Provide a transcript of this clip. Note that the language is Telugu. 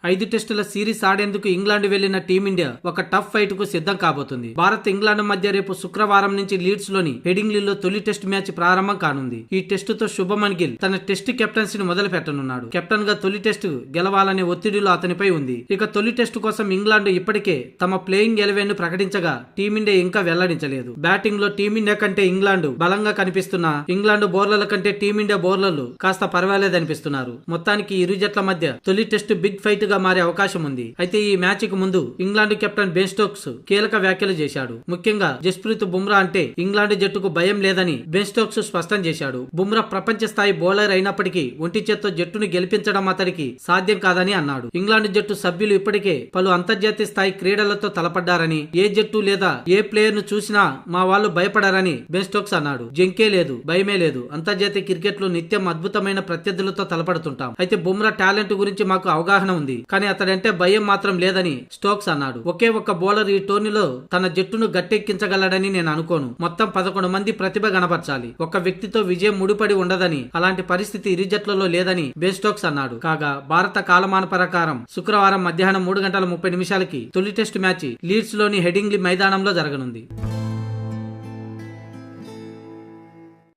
5 టెస్టుల సిరీస్ ఆడేందుకు ఇంగ్లాండ్ వెళ్లిన టీమిండియా ఒక టఫ్ ఫైట్ కు సిద్ధం కాబోతుంది. భారత్ ఇంగ్లాండ్ మధ్య రేపు శుక్రవారం నుంచి లీడ్స్ లోని హెడింగ్లీలో తొలి టెస్ట్ మ్యాచ్ ప్రారంభం కానుంది. ఈ టెస్టుతో శుభమన్ గిల్ తన టెస్ట్ కెప్టెన్సీని మొదలు పెట్టనున్నాడు. కెప్టెన్ గా తొలి టెస్ట్ గెలవాలనే ఒత్తిడిలో అతనిపై ఉంది. ఇక తొలి టెస్టు కోసం ఇంగ్లాండ్ ఇప్పటికే తమ ప్లేయింగ్ 11 ను ప్రకటించగా టీమిండియా ఇంకా వెల్లడించలేదు. బ్యాటింగ్ లో టీమిండియా కంటే ఇంగ్లాండ్ బలంగా కనిపిస్తున్నా ఇంగ్లాండ్ బౌలర్ల కంటే టీమిండియా బౌలర్లు కాస్త పర్వాలేదనిపిస్తున్నారు. మొత్తానికి ఇరు జట్ల మధ్య తొలి టెస్ట్ బిగ్ ఫైట్ గా మారే అవకాశం ఉంది. అయితే ఈ మ్యాచ్ కు ముందు ఇంగ్లాండ్ కెప్టెన్ బెన్ స్టోక్స్ కీలక వ్యాఖ్యలు చేశాడు. ముఖ్యంగా జస్ప్రీత్ బుమ్రా అంటే ఇంగ్లాండ్ జట్టుకు భయం లేదని బెన్ స్టోక్స్ స్పష్టం చేశాడు. బుమ్రా ప్రపంచ స్థాయి బౌలర్ అయినప్పటికీ ఒంటి చేత్తో జట్టును గెలిపించడం అతడికి సాధ్యం కాదని అన్నాడు. ఇంగ్లాండ్ జట్టు సభ్యులు ఇప్పటికే పలు అంతర్జాతీయ స్థాయి క్రీడలతో తలపడ్డారని, ఏ జట్టు లేదా ఏ ప్లేయర్ ను చూసినా మా వాళ్ళు భయపడారని బెన్ స్టోక్స్ అన్నాడు. జంకే లేదు, భయమే లేదు. అంతర్జాతీయ క్రికెట్ లో నిత్యం అద్భుతమైన ప్రత్యర్థులతో తలపడుతుంటాం. అయితే బుమ్రా టాలెంట్ గురించి మాకు అవగాహన ఉంది, కానీ అతడంటే భయం మాత్రం లేదని స్టోక్స్ అన్నాడు. ఒకే ఒక్క బౌలర్ ఈ టోర్నీలో తన జట్టును గట్టెక్కించగలడని నేను అనుకోను. మొత్తం 11 మంది ప్రతిభ కనబర్చాలి. ఒక వ్యక్తితో విజయం ముడిపడి ఉండదని, అలాంటి పరిస్థితి ఇరు జట్లలో లేదని బెన్ స్టోక్స్ అన్నాడు. కాగా భారత కాలమాన ప్రకారం శుక్రవారం మధ్యాహ్నం 3:30 తొలి టెస్ట్ మ్యాచ్ లీడ్స్ లోని హెడింగ్లీ మైదానంలో జరగనుంది.